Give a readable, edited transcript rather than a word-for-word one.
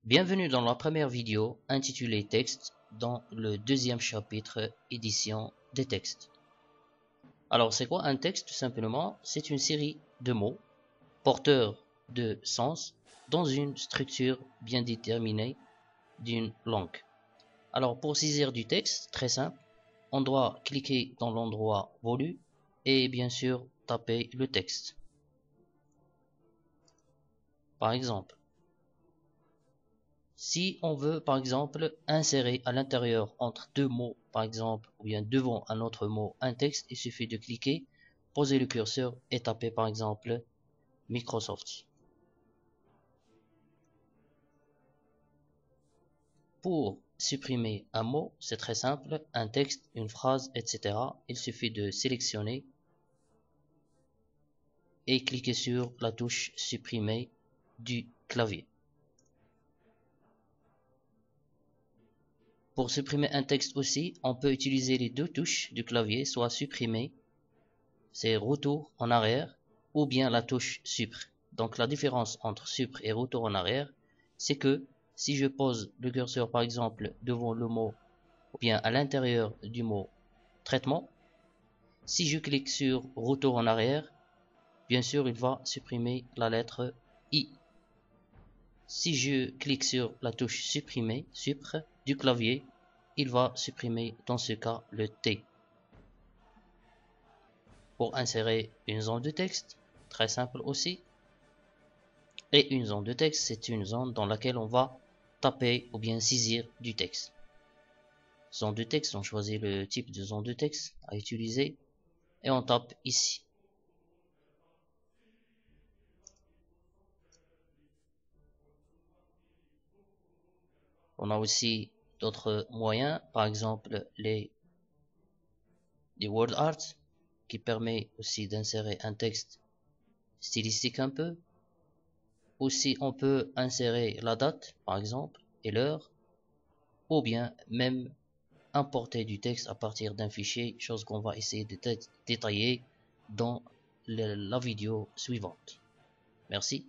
Bienvenue dans la première vidéo intitulée Texte dans le deuxième chapitre Édition des textes. Alors c'est quoi un texte? Tout simplement, c'est une série de mots porteurs de sens dans une structure bien déterminée d'une langue. Alors pour saisir du texte, très simple, on doit cliquer dans l'endroit voulu et bien sûr taper le texte. Par exemple, si on veut par exemple insérer à l'intérieur entre deux mots par exemple ou bien devant un autre mot un texte, il suffit de cliquer, poser le curseur et taper par exemple Microsoft. Pour supprimer un mot, c'est très simple, un texte, une phrase, etc. Il suffit de sélectionner et cliquer sur la touche supprimer du clavier. Pour supprimer un texte aussi, on peut utiliser les deux touches du clavier, soit supprimer, c'est retour en arrière, ou bien la touche supr. Donc la différence entre supr et retour en arrière, c'est que si je pose le curseur par exemple devant le mot, ou bien à l'intérieur du mot traitement, si je clique sur retour en arrière, bien sûr il va supprimer la lettre I. Si je clique sur la touche supprimer, supr du clavier, il va supprimer dans ce cas le T. Pour insérer une zone de texte, très simple aussi. Et une zone de texte, c'est une zone dans laquelle on va taper ou bien saisir du texte. Zone de texte, on choisit le type de zone de texte à utiliser et on tape ici. On a aussi d'autres moyens, par exemple les word art qui permet aussi d'insérer un texte stylistique un peu. Aussi on peut insérer la date par exemple et l'heure ou bien même importer du texte à partir d'un fichier, chose qu'on va essayer de détailler dans la vidéo suivante. Merci.